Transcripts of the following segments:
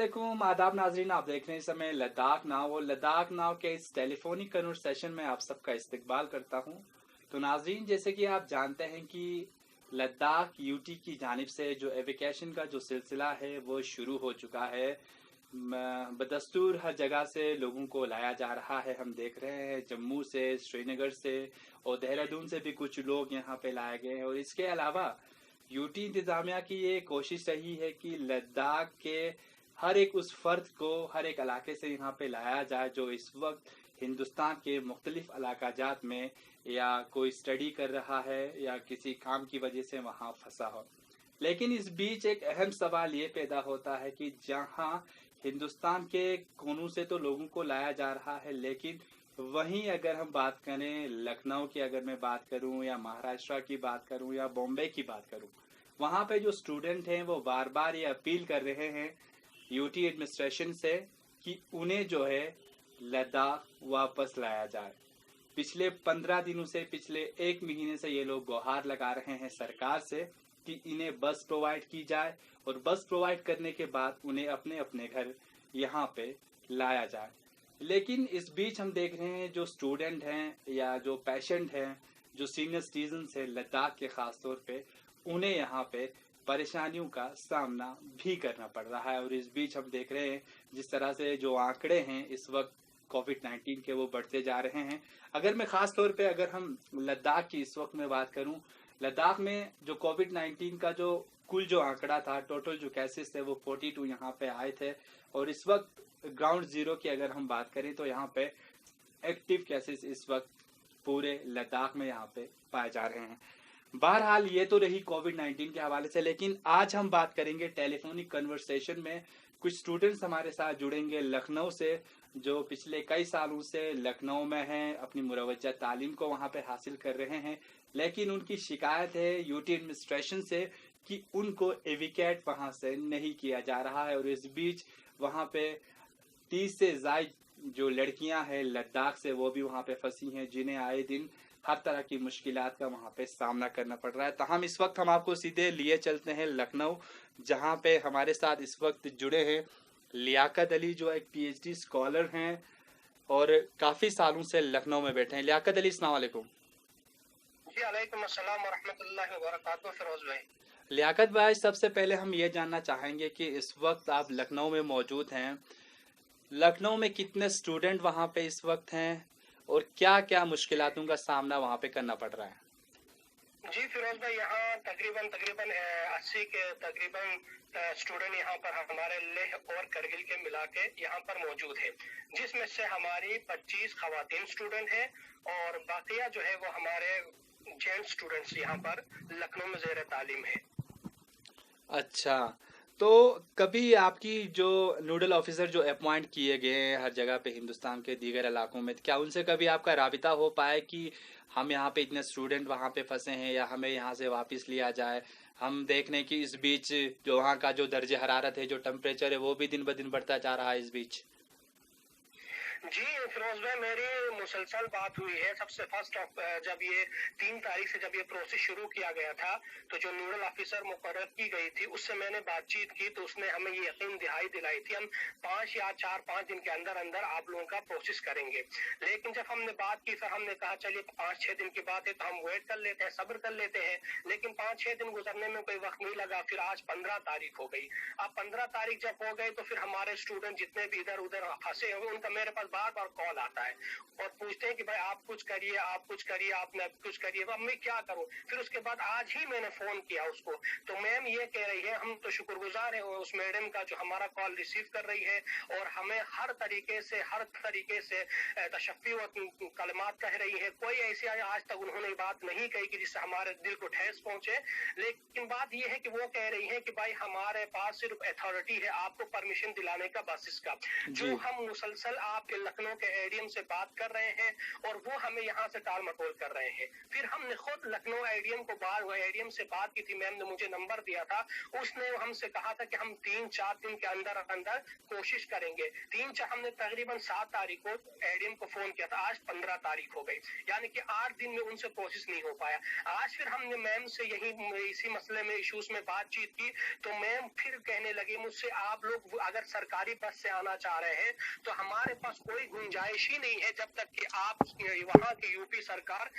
अस्सलामुअलैकुम आदाब नाजरीन, आप देख रहे हैं इस समय लद्दाख नाव और लद्दाख नाव के इस टेलीफोनिक कन्वर्सेशन में आप सबका इस्तकबाल करता हूं। तो नाजरीन, जैसे कि आप जानते हैं कि लद्दाख यूटी की जानिब से जो एविकेशन का जो सिलसिला है वो शुरू हो चुका है। बदस्तूर हर जगह से लोगों को लाया जा रहा है। हम देख रहे हैं जम्मू से, श्रीनगर से और देहरादून से भी कुछ लोग यहाँ पे लाए गए हैं। और इसके अलावा यूटी इंतजामिया की ये कोशिश रही है कि लद्दाख के हर एक उस फर्द को हर एक इलाके से यहाँ पे लाया जाए जो इस वक्त हिंदुस्तान के मुख्तलिफ इलाकाजात में या कोई स्टडी कर रहा है या किसी काम की वजह से वहाँ फंसा हो। लेकिन इस बीच एक अहम सवाल ये पैदा होता है कि जहाँ हिंदुस्तान के कोनों से तो लोगों को लाया जा रहा है, लेकिन वहीं अगर हम बात करें लखनऊ की, अगर मैं बात करूं या महाराष्ट्र की बात करूं या बॉम्बे की बात करूं, वहां पे जो स्टूडेंट हैं वो बार बार ये अपील कर रहे हैं यूटी एडमिनिस्ट्रेशन से कि उन्हें जो है लद्दाख वापस लाया जाए। पिछले 15 दिनों से, पिछले 1 महीने से ये लोग गुहार लगा रहे हैं सरकार से कि इन्हें बस प्रोवाइड की जाए और बस प्रोवाइड करने के बाद उन्हें अपने अपने घर यहाँ पे लाया जाए। लेकिन इस बीच हम देख रहे हैं जो स्टूडेंट हैं या जो पेशेंट हैं, जो सीनियर सिटीजन है लद्दाख के खास तौर पे, उन्हें यहाँ पे परेशानियों का सामना भी करना पड़ रहा है। और इस बीच हम देख रहे हैं जिस तरह से जो आंकड़े हैं इस वक्त कोविड-19 के वो बढ़ते जा रहे हैं। अगर मैं खास तौर पे अगर हम लद्दाख की इस वक्त में बात करूं, लद्दाख में जो कोविड-19 का जो कुल जो आंकड़ा था, टोटल जो केसेस थे वो 42 यहाँ पे आए थे। और इस वक्त ग्राउंड जीरो की अगर हम बात करें तो यहाँ पे एक्टिव केसेस इस वक्त पूरे लद्दाख में यहाँ पे पाए जा रहे हैं। बहरहाल ये तो रही कोविड-19 के हवाले से, लेकिन आज हम बात करेंगे टेलीफोनिक कन्वर्सेशन में कुछ स्टूडेंट्स हमारे साथ जुड़ेंगे लखनऊ से, जो पिछले कई सालों से लखनऊ में हैं, अपनी मुरवजा तालीम को वहाँ पे हासिल कर रहे हैं। लेकिन उनकी शिकायत है यूटी एडमिनिस्ट्रेशन से कि उनको एविकेट वहाँ से नहीं किया जा रहा है। और इस बीच वहाँ पे 30 से ज्यादा जो लड़कियां हैं लद्दाख से वो भी वहाँ पे फंसी हैं, जिन्हें आए दिन हर तरह की मुश्किलात का वहाँ पे सामना करना पड़ रहा है। तो हम इस वक्त हम आपको सीधे लिए चलते हैं लखनऊ, जहाँ पे हमारे साथ इस वक्त जुड़े हैं लियाकत अली, जो एक पीएचडी स्कॉलर हैं और काफी सालों से लखनऊ में बैठे हैं। लियाकत अली, अस्सलाम वालेकुम। जी वालेकुम अस्सलाम व रहमतुल्लाहि व बरकातुहू। फिरोज भाई, लियाकत भाई, सबसे पहले हम ये जानना चाहेंगे कि इस वक्त आप लखनऊ में मौजूद हैं, लखनऊ में कितने स्टूडेंट वहाँ पे इस वक्त हैं और क्या क्या मुश्किलातों का सामना वहाँ पे करना पड़ रहा है? जी फिरोज भाई, यहाँ तकरीबन तकरीबन 80 के तकरीबन स्टूडेंट यहाँ पर हमारे लेह और करगिल के मिला के यहाँ पर मौजूद है, जिसमें से हमारी 25 खवातीन स्टूडेंट हैं और बाकिया जो है वो हमारे जेंट्स स्टूडेंट्स यहाँ पर लखनऊ में ज़ेर तालीम है। अच्छा, तो कभी आपकी जो नोडल ऑफिसर जो अपॉइंट किए गए हैं हर जगह पे हिंदुस्तान के दीगर इलाकों में, क्या उनसे कभी आपका राबिता हो पाया कि हम यहाँ पे इतने स्टूडेंट वहाँ पे फंसे हैं या हमें यहाँ से वापस लिया जाए? हम देख रहे हैं कि इस बीच जो वहाँ का जो दर्जे हरारत है, जो टेम्परेचर है, वो भी दिन ब दिन बढ़ता जा रहा है इस बीच। जी फिरोज भाई, मेरी मुसलसल बात हुई है। सबसे फर्स्ट जब ये 3 तारीख से जब ये प्रोसेस शुरू किया गया था तो जो नोडल ऑफिसर मुकर्रर की गई थी उससे मैंने बातचीत की तो उसने हमें ये यकीन दिहाई दिलाई थी हम 5 या 4-5 दिन के अंदर अंदर आप लोगों का प्रोसेस करेंगे। लेकिन जब हमने बात की फिर हमने कहा चलिए 5-6 दिन की बात है तो हम वेट कर लेते हैं, सब्र कर लेते हैं। लेकिन 5-6 दिन गुजरने में कोई वक्त नहीं लगा। फिर आज 15 तारीख हो गई। अब 15 तारीख जब हो गई तो फिर हमारे स्टूडेंट जितने भी इधर उधर फंसे हुए उनका मेरे पास बार बार कॉल आता है और पूछते हैं कि भाई आप कुछ करिए, आप कुछ करिए, आपने कुछ करिए। अब मैं क्या करूं? फिर उसके बाद आज ही मैंने फोन किया उसको, तो मैम ये कह रही है, हम तो शुक्रगुजार हैं उस मैडम का जो हमारा कॉल रिसीव कर रही है और हमें हर तरीके से तशफ़ी व कलमात कह रही है। कोई ऐसी आज तक उन्होंने बात नहीं कही कि जिससे हमारे दिल को ठेस पहुंचे। लेकिन बात यह है कि वो कह रही है कि भाई हमारे पास सिर्फ अथॉरिटी है आपको परमिशन दिलाने का, बस इसका जो हम मुसलसल आपके लखनऊ के एडीएम से बात कर रहे हैं और वो हमें यहाँ से टाल मटोल कर रहे हैं। फिर हमने खुद लखनऊ एडीएम से बात की थी, मैम ने मुझे नंबर दिया था, उसने हमसे कहा था कि हम 3-4 दिन के अंदर अंदर कोशिश करेंगे। हमने तकरीबन 7 तारीख को एडीएम को फोन किया था, आज 15 तारीख हो गई, यानी कि 8 दिन में उनसे कोशिश नहीं हो पाया। आज फिर हमने मैम से इसी मसले में इश्यूज में बातचीत की, तो मैम फिर कहने लगी मुझसे, आप लोग अगर सरकारी बस से आना चाह रहे हैं तो हमारे पास कोई गुंजाइश ही नहीं है जब तक कि आप वहाँ की यूपी सरकार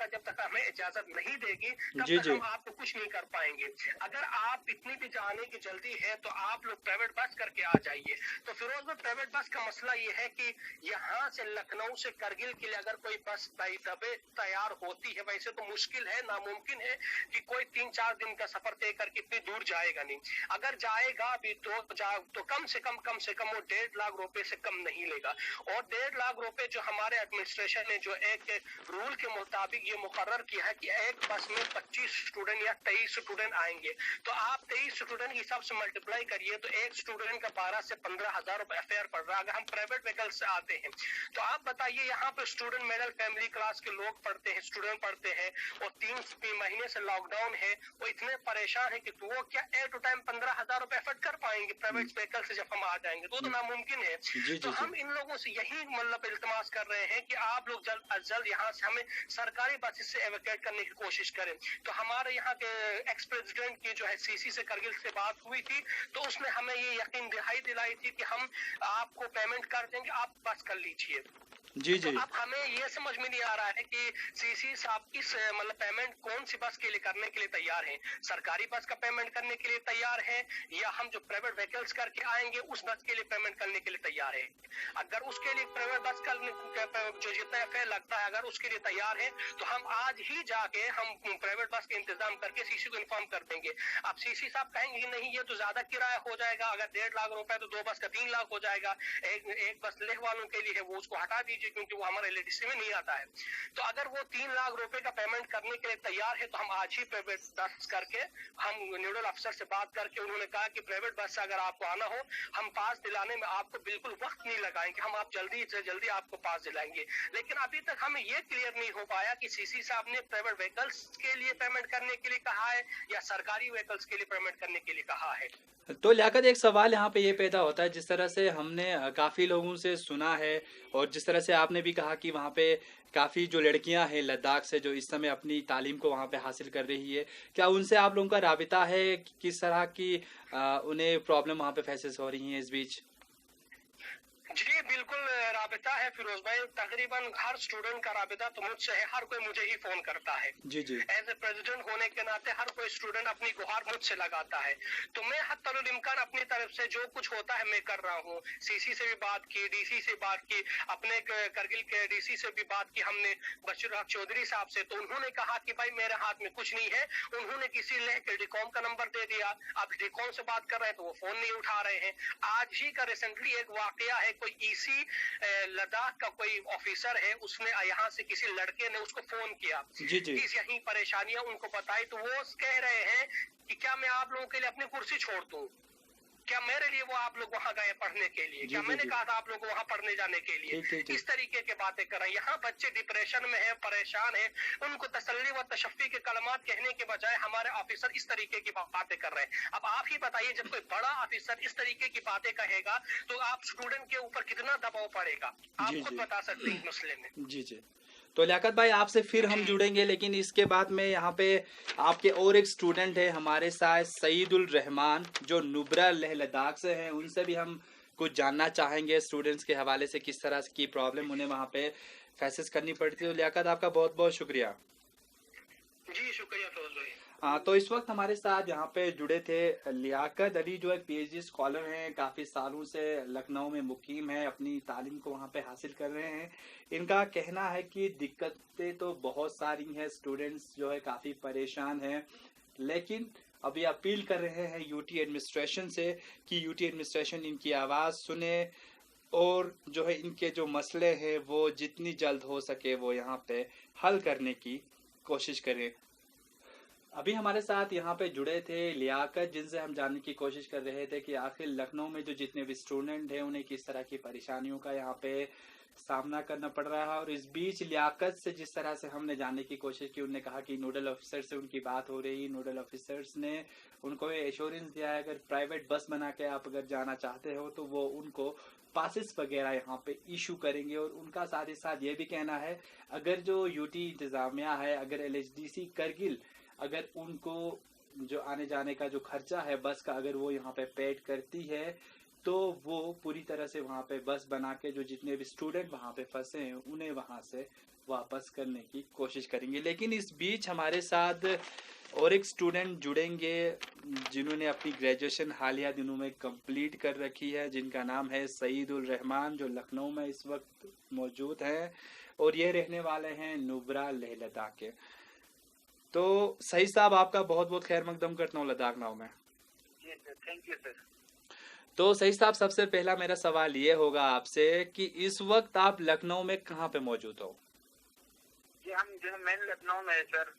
जब तक हमें इजाजत नहीं देगी तब तक हम आपको कुछ नहीं कर पाएंगे। अगर आप इतनी भी जाने की जल्दी है तो आप लोग प्राइवेट बस करके आ जाइए। तो फिरोज भाई, प्राइवेट बस का मसला ये है कि यहाँ से लखनऊ से करगिल के लिए अगर कोई बस तैयार होती है, वैसे तो मुश्किल है, नामुमकिन है कि कोई 3-4 दिन का सफर तय करके इतनी दूर जाएगा नहीं। अगर जाएगा भी तो कम से कम वो 1.5 लाख रुपए से कम नहीं लेगा। और 1.5 लाख रुपए जो हमारे एडमिनिस्ट्रेशन ने जो एक रूल के मुताबिक ये मुकर्रर किया है कि एक बस में 25 स्टूडेंट या 23 स्टूडेंट आएंगे, तो आप 23 स्टूडेंट के हिसाब से मल्टीप्लाई करिए तो एक स्टूडेंट का 12 से 15 हजार रुपए फेयर पड़ रहा है। अगर हम प्राइवेट व्हीकल से आते हैं तो आप बताइए, यहाँ पे स्टूडेंट मिडिल फैमिली क्लास के लोग पढ़ते हैं, स्टूडेंट पढ़ते हैं, और 3 महीने से लॉकडाउन है, वो इतने परेशान है कि वो क्या एट टाइम 15 हजार रुपए एफर्ट कर पाएंगे प्राइवेट व्हीकल से जब हम आ जाएंगे, तो नामुमकिन है। तो हम इन लोगों से यही मतलब इल्तमास कर रहे हैं कि आप लोग जल्द अज जल्द यहाँ से हमें सरकारी बसेस से एवोकेट करने की कोशिश करें। तो हमारे यहाँ के एक्स प्रेसिडेंट की जो है सीसी से करगिल से बात हुई थी, तो उसने हमें ये यकीन दिलाई थी कि हम आपको पेमेंट कर देंगे, आप बस कर लीजिए। जी। तो अब हमें ये समझ में नहीं आ रहा है कि सीसी साहब किस मतलब पेमेंट कौन सी बस के लिए करने के लिए तैयार हैं, सरकारी बस का पेमेंट करने के लिए तैयार है या हम जो प्राइवेट व्हीकल्स करके आएंगे उस बस के लिए पेमेंट करने के लिए तैयार है। अगर उसके लिए प्राइवेट बस का जो जितना फेयर लगता है अगर उसके लिए तैयार है तो हम आज ही जाके हम प्राइवेट बस का इंतजाम करके सीसी को इन्फॉर्म कर देंगे। अब सीसी साहब कहेंगे नहीं ये तो ज्यादा किराया हो जाएगा, अगर 1.5 लाख रुपए तो 2 बस का 3 लाख हो जाएगा, एक बस लेह वालों के लिए है वो उसको हटा दीजिए क्योंकि वो हमारे लिस्ट में नहीं आता है। तो अगर वो 3 लाख रुपए का पेमेंट करने के लिए तैयार है तो हम आज ही प्राइवेट बस करके हम न्यूडल अफसर से बात करके उन्होंने कहा कि प्राइवेट बस से अगर आपको आना हो हम पास दिलाने में आपको बिल्कुल वक्त नहीं लगाएंगे, हम आप जल्दी से जल्दी आपको पास दिलाएंगे। लेकिन अभी तक हमें ये क्लियर नहीं हो पाया कि सीसी साहब ने प्राइवेट व्हीकल्स के लिए पेमेंट करने के लिए कहा है या सरकारी व्हीकल्स के लिए पेमेंट करने के लिए कहा है। तो लियाकत, एक सवाल यहाँ पे ये पैदा होता है, जिस तरह से हमने काफ़ी लोगों से सुना है और जिस तरह से आपने भी कहा कि वहाँ पे काफ़ी जो लड़कियाँ हैं लद्दाख से जो इस समय अपनी तालीम को वहाँ पे हासिल कर रही है, क्या उनसे आप लोगों का राबिता है, किस तरह की उन्हें प्रॉब्लम वहाँ पे फेसेस हो रही हैं इस बीच? जी बिल्कुल राबिता है फिरोज भाई, तकरीबन हर स्टूडेंट का राबिता तो मुझसे है, हर कोई मुझे ही फोन करता है। जी। एज ए प्रेसिडेंट होने के नाते हर कोई स्टूडेंट अपनी गुहार मुझसे लगाता है, तो मैं हत्तरुल इम्कान अपनी तरफ से जो कुछ होता है मैं कर रहा हूँ। सीसी से भी बात की, डीसी से बात की, अपने करगिल के डीसी से भी बात की हमने बशीर हक चौधरी साहब से, तो उन्होंने कहा कि भाई मेरे हाथ में कुछ नहीं है। उन्होंने किसी लेह के डिकॉम का नंबर दे दिया, अब डिकॉम से बात कर रहे हैं तो वो फोन नहीं उठा रहे हैं। आज ही का रिसेंटली एक वाकया है, कोई ईसी लद्दाख का कोई ऑफिसर है, उसने यहाँ से किसी लड़के ने उसको फोन किया, यही परेशानियां उनको बताई, तो वो कह रहे हैं कि क्या मैं आप लोगों के लिए अपनी कुर्सी छोड़ दूं, क्या मेरे लिए वो आप लोग वहां गए पढ़ने के लिए, क्या मैंने कहा था आप लोग वहां पढ़ने जाने के लिए, इस तरीके की बातें कर रहे हैं। यहाँ बच्चे डिप्रेशन में है, परेशान है, उनको तसल्ली व तशफ़ी के कलमात कहने के बजाय हमारे ऑफिसर इस तरीके की बातें कर रहे हैं। अब आप ही बताइए, जब कोई बड़ा ऑफिसर इस तरीके की बातें कहेगा तो आप स्टूडेंट के ऊपर कितना दबाव पड़ेगा, आप खुद बता सकते हैं मसले में। जी। तो लियाकत भाई, आपसे फिर हम जुड़ेंगे, लेकिन इसके बाद में यहाँ पे आपके और एक स्टूडेंट है हमारे साथ, सईदुल रहमान, जो नुब्रा लेह लद्दाख से हैं, उनसे भी हम कुछ जानना चाहेंगे स्टूडेंट्स के हवाले से, किस तरह की प्रॉब्लम उन्हें वहाँ पे फेसेस करनी पड़ती है। तो लियाकत, आपका बहुत बहुत शुक्रिया। जी शुक्रिया फिरोज भाई। तो इस वक्त हमारे साथ यहाँ पे जुड़े थे लियाकत अली, जो एक पीएचडी स्कॉलर हैं, काफ़ी सालों से लखनऊ में मुकीम है, अपनी तालीम को वहाँ पे हासिल कर रहे हैं। इनका कहना है कि दिक्कतें तो बहुत सारी हैं, स्टूडेंट्स जो है काफ़ी परेशान हैं, लेकिन अभी अपील कर रहे हैं यूटी एडमिनिस्ट्रेशन से कि यूटी एडमिनिस्ट्रेशन इनकी आवाज़ सुने और जो है इनके जो मसले हैं वो जितनी जल्द हो सके वो यहाँ पे हल करने की कोशिश करें। अभी हमारे साथ यहाँ पे जुड़े थे लियाकत, जिनसे हम जानने की कोशिश कर रहे थे कि आखिर लखनऊ में जो जितने भी स्टूडेंट हैं उन्हें किस तरह की परेशानियों का यहाँ पे सामना करना पड़ रहा है। और इस बीच लियाकत से जिस तरह से हमने जानने की कोशिश की, उन्होंने कहा कि नोडल ऑफिसर से उनकी बात हो रही। नोडल ऑफिसर्स ने उनको एश्योरेंस दिया है अगर प्राइवेट बस बना के आप अगर जाना चाहते हो तो वो उनको पासिस वगैरह यहाँ पे इशू करेंगे। और उनका साथ ही साथ ये भी कहना है अगर जो यूटी इंतजामिया है, अगर एलएचडीसी करगिल अगर उनको जो आने जाने का जो खर्चा है बस का अगर वो यहाँ पे पेड करती है तो वो पूरी तरह से वहाँ पे बस बना के जो जितने भी स्टूडेंट वहाँ पे फंसे हैं उन्हें वहाँ से वापस करने की कोशिश करेंगे। लेकिन इस बीच हमारे साथ और एक स्टूडेंट जुड़ेंगे जिन्होंने अपनी ग्रेजुएशन हालिया दिनों में कंप्लीट कर रखी है, जिनका नाम है सईदुल रहमान, जो लखनऊ में इस वक्त मौजूद हैं और ये रहने वाले हैं नुब्रा लेह लद्दाख के। तो सही साहब, आपका बहुत बहुत खैर मकदम करता हूँ लद्दाख नाव में। जी सर, थैंक यू सर। तो सही साहब, सबसे पहला मेरा सवाल ये होगा आपसे कि इस वक्त आप लखनऊ में कहाँ पे मौजूद हो? जी हम जो मेन लखनऊ में है सर,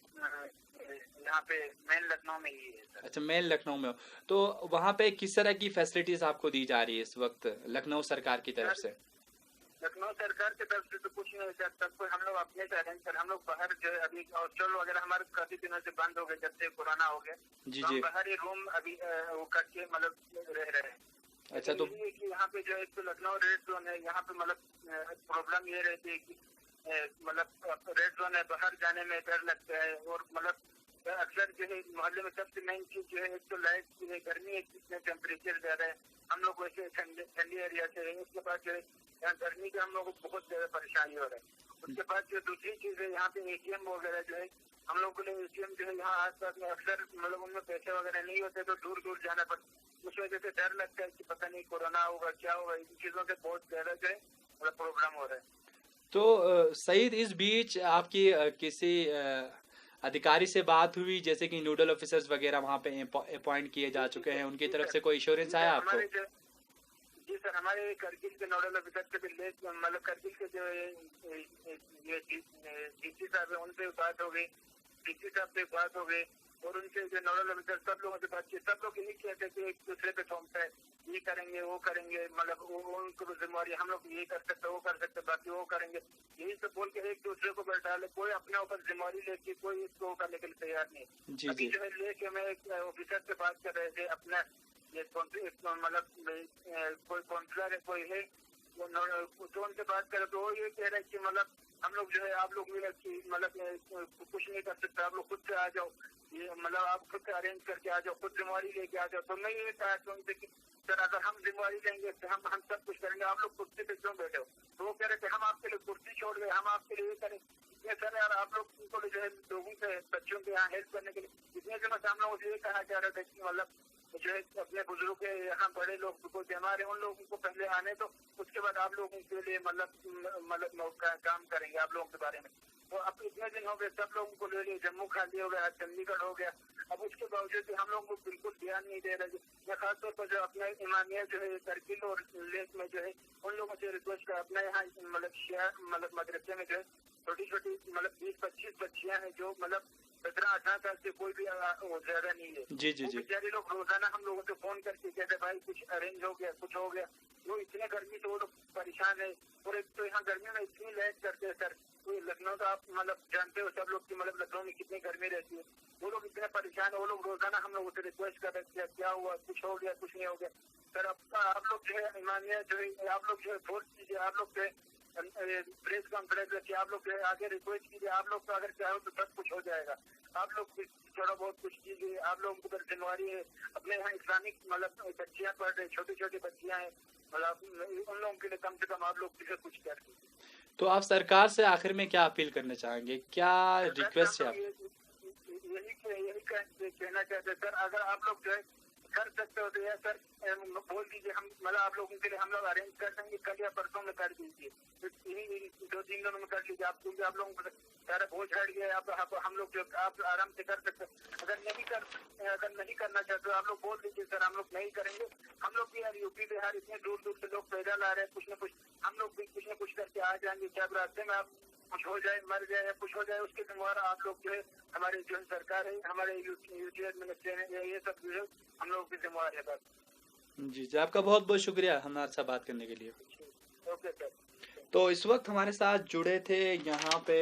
यहाँ पे मेन लखनऊ में ही है सर। अच्छा, मेन लखनऊ में हो। तो वहाँ पे किस तरह की फैसिलिटीज आपको दी जा रही है इस वक्त लखनऊ सरकार की तरफ से? लखनऊ सरकार की तरफ से तो कुछ नहीं सर, सब कुछ हम लोग अपने से अरेंज सर। हम लोग बाहर जो है अभी हॉस्टल वगैरह हमारे काफी दिनों से बंद हो गए जब से कोरोना हो गया। जी तो जी। हम बाहर ही रूम अभी वो करके मतलब रह रहे हैं। अच्छा, तो ये कि यहाँ पे जो है तो लखनऊ रेड जोन है, यहाँ पे मतलब प्रॉब्लम ये रहती है कि मतलब रेड जोन है, बाहर जाने में डर लगता है। और मतलब अक्सर जो है मोहल्ले में सबसे मेन चीज जो है एक तो लाइट की है, गर्मी है, कितने टेम्परेचर ज्यादा है। हम लोग वैसे ठंडी एरिया से है, उसके बाद जो है यहाँ गर्मी का हम लोग को बहुत ज्यादा परेशानी हो रहा है। उसके बाद जो दूसरी चीज है यहाँ पे एटीएम वगैरह जो है हम लोग को एटीएम जो है यहाँ आसपास में अक्सर मतलब उनमें पैसे वगैरह नहीं होते तो दूर दूर जाना पड़ता। उस वजह से डर लगता है कि पता नहीं कोरोना होगा क्या होगा, इन चीजों से बहुत ज्यादा जो है मतलब प्रॉब्लम हो रहा है। तो सईद, इस बीच आपकी किसी अधिकारी से बात हुई, जैसे कि नोडल ऑफिसर्स वगैरह वहाँ पे अपॉइंट किए जा चुके हैं, उनकी तरफ से कोई इंश्योरेंस आया आपको? जी सर, हमारे करगिल के नोडल ऑफिसर से भी मतलब करगिल के जो ये डीसी साहब है उनसे बात हो गई, डीसी साहब से बात हो गई और उनसे जो नोडल ऑफिसर सब लोगों से बात की। सब लोग यही कहते हैं कि एक दूसरे पे थोपता है, ये करेंगे वो करेंगे, मतलब उनको जिम्मेवारी हम लोग ये कर सकते वो कर सकते, बाकी वो करेंगे, यही सब बोल के एक दूसरे को बैठा ले। कोई अपने ऊपर जिम्मेवारी लेके कोई इसको करने के लिए तैयार नहीं। जी अभी जी। जो है लेके मैं एक ऑफिसर से बात कर रहे थे अपना, ये मतलब कोई काउंसलर है कोई है तो उनसे बात करे तो वो ये कह रहे कि मतलब हम लोग जो है आप लोग मतलब कुछ नहीं कर सकते, आप लोग खुद से आ जाओ, ये मतलब आप खुद से अरेंज करके आ जाओ, खुद जिम्मेवारी लेके आ जाओ। तो मैं ये कहा कि उनसे कि सर अगर हम जिम्मेवारी लेंगे तो हम सब कुछ करेंगे, आप लोग कुर्सी पे क्यों बैठे हो? तो वो कह रहे थे हम आपके लिए कुर्सी छोड़ गए, हम आपके लिए ये करें। इतने सर यार आप लोग को जो है लोगों से बच्चों के यहाँ हेल्प करने के लिए इतने दिनों से हम लोगों से ये कहा जा रहा था कि मतलब जो है अपने बुजुर्गों के यहाँ बड़े लोग को बीमार है उन लोगों को पहले आने तो उसके बाद आप लोगों के लिए मतलब काम करेंगे आप लोगों के बारे में। तो अब इतने दिन हो गए सब लोगों को ले लिए, जम्मू खाली हो गया, चंडीगढ़ हो गया, अब उसके बावजूद भी हम लोगों को बिल्कुल ध्यान नहीं दे रहे। मैं खासतौर पर जो अपने इमामिया जो है करगिल और लेक में जो है उन लोगों से रिक्वेस्ट कर अपने यहाँ मतलब मदरसे में जो है छोटी छोटी मतलब 20-25 बच्चियां हैं जो मतलब 17-18 साल से कोई भी ज्यादा नहीं है। जी जी जी। बेचारे लोग रोजाना हम लोगों से फोन करके कहते भाई कुछ अरेंज हो गया, कुछ हो गया। वो इतने गर्मी से वो लोग परेशान है और एक तो यहाँ गर्मी में इतनी लैट करते हैं सर। तो लखनऊ तो आप मतलब जानते हो सब लोग की मतलब लखनऊ में कितनी गर्मी रहती है। वो लोग इतने परेशान है, वो लोग रोजाना हम लोगों से रिक्वेस्ट कर रहे थे क्या हुआ, कुछ हो गया, कुछ नहीं हो गया। सर आप लोग जो है इमामिया जो है आप लोग जो है फोर्स कीजिए, आप लोग जो है प्रेस कॉन्फ्रेंस रखिए, आप लोग जो है आगे रिक्वेस्ट कीजिए, आप लोग तो अगर चाहो तो सब कुछ हो जाएगा। आप लोग थोड़ा बहुत कुछ कीजिए, आप लोगों को जिम्मेवारी है। अपने यहाँ इस्लामिक मतलब बच्चियां पढ़ रही, छोटी छोटी बच्चियां हैं, मतलब उन लोगों के लिए कम से कम आप लोग कुछ कर दीजिए। तो आप सरकार से आखिर में क्या अपील करना चाहेंगे, क्या रिक्वेस्ट है आप? यही कहना चाहते सर, अगर आप लोग जो है कर सकते हो तो यार सर बोल दीजिए, हम मतलब आप लोगों के लिए हम लोग अरेंज कर देंगे, कल या परसों में कर दीजिए, इन्हीं 2-3 दिनों में कर लीजिए। आप क्योंकि आप लोगों को सारा बोझ हट गया, आप हम लोग जो आप आराम से कर सकते। अगर नहीं करना चाहते तो आप लोग बोल दीजिए सर हम लोग नहीं करेंगे। हम लोग भी यार यूपी बिहार इतने दूर दूर से लोग पैदल आ रहे हैं, कुछ न कुछ हम लोग भी कुछ न कुछ करके आ जाएंगे। क्या रास्ते में आप कुछ हो जाए, मर जाए या कुछ हो जाए, उसके जिम्मेवार आप लोग जो है, हमारी जो सरकार है, हमारे यूटी एडमिनिस्ट्रेशन है, ये सब जो है हम लोग की जिम्मेवार है बस। जी जी, आपका बहुत बहुत शुक्रिया हमारे साथ बात करने के लिए। Okay sir. तो इस वक्त हमारे साथ जुड़े थे यहाँ पे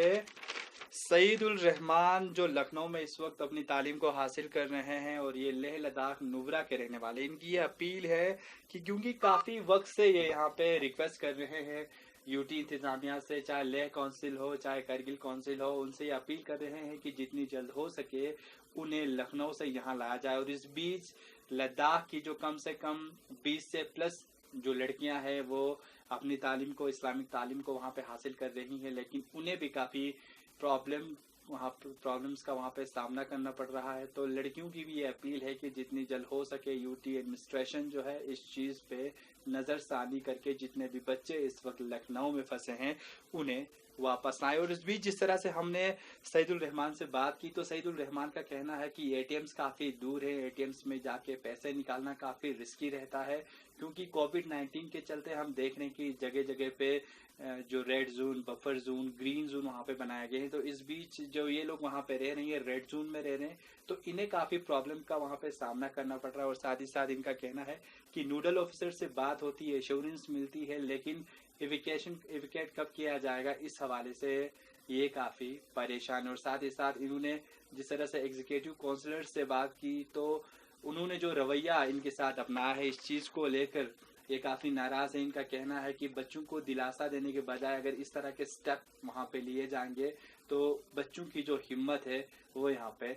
सईदुल रहमान, जो लखनऊ में इस वक्त अपनी तालीम को हासिल कर रहे हैं और ये लेह लद्दाख नुब्रा के रहने वाले। इनकी ये अपील है कि क्योंकि काफ़ी वक्त से ये यहाँ पे रिक्वेस्ट कर रहे हैं यूटी इंतजामिया से, चाहे लेह काउंसिल हो चाहे करगिल काउंसिल हो, उनसे ये अपील कर रहे हैं कि जितनी जल्द हो सके उन्हें लखनऊ से यहाँ लाया जाए। और इस बीच लद्दाख की जो कम से कम 20 से प्लस जो लड़कियां हैं वो अपनी तालीम को, इस्लामिक तालीम को वहाँ पे हासिल कर रही हैं, लेकिन उन्हें भी काफ़ी प्रॉब्लम्स का वहाँ पे सामना करना पड़ रहा है। तो लड़कियों की भी ये अपील है कि जितनी जल्द हो सके यूटी एडमिनिस्ट्रेशन जो है इस चीज़ पे नज़रसानी करके जितने भी बच्चे इस वक्त लखनऊ में फंसे हैं उन्हें वापस आए। और इस बीच जिस तरह से हमने सईदुल रहमान से बात की, तो सईदुल रहमान का कहना है कि एटीएम्स काफ़ी दूर है, एटीएम्स में जाके पैसे निकालना काफ़ी रिस्की रहता है, क्योंकि कोविड-19 के चलते हम देख रहे हैं कि जगह जगह पे जो red zone, buffer zone, green zone वहाँ पे बनाए गए हैं। तो इस बीच जो ये लोग वहाँ पे रह रहे हैं, रेड जोन में रह रहे हैं, तो इन्हें काफ़ी प्रॉब्लम का वहाँ पे सामना करना पड़ रहा है। और साथ ही साथ इनका कहना है कि नोडल ऑफिसर से बात होती है, एश्योरेंस मिलती है, लेकिन इविकेट कब किया जाएगा, इस हवाले से ये काफ़ी परेशान। और साथ ही साथ इन्होंने जिस तरह से एग्जीक्यूटिव काउंसलर से बात की, तो उन्होंने जो रवैया इनके साथ अपनाया है इस चीज़ को लेकर ये काफ़ी नाराज़ है। इनका कहना है कि बच्चों को दिलासा देने के बजाय अगर इस तरह के स्टेप वहाँ पे लिए जाएंगे तो बच्चों की जो हिम्मत है वो यहाँ पे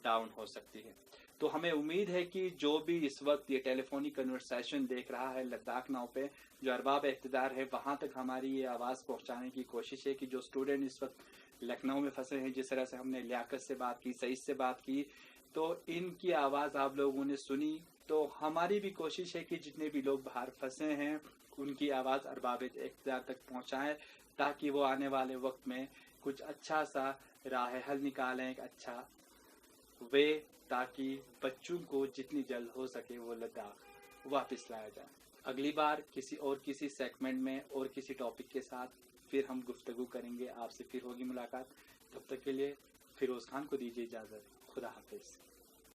डाउन हो सकती है। तो हमें उम्मीद है कि जो भी इस वक्त ये टेलीफोनिक कन्वर्सेशन देख रहा है लद्दाख नाव पे, जो अरबाब इख्तिदार है, वहाँ तक हमारी ये आवाज़ पहुँचाने की कोशिश है कि जो स्टूडेंट इस वक्त लखनऊ में फंसे हैं, जिस तरह से हमने लियाकत से बात की, सईद से बात की, तो इनकी आवाज़ आप लोगों ने सुनी। तो हमारी भी कोशिश है कि जितने भी लोग बाहर फंसे हैं उनकी आवाज़ अरबाब इख्तिदार तक पहुँचाएं, ताकि वो आने वाले वक्त में कुछ अच्छा सा राह हल निकालें, एक अच्छा वे, ताकि बच्चों को जितनी जल्द हो सके वो लद्दाख वापस लाया जाए। अगली बार किसी सेगमेंट में और किसी टॉपिक के साथ फिर हम गुफ्तगू करेंगे, आपसे फिर होगी मुलाकात। तब तक के लिए फिरोज खान को दीजिए इजाज़त। खुदा हाफिज।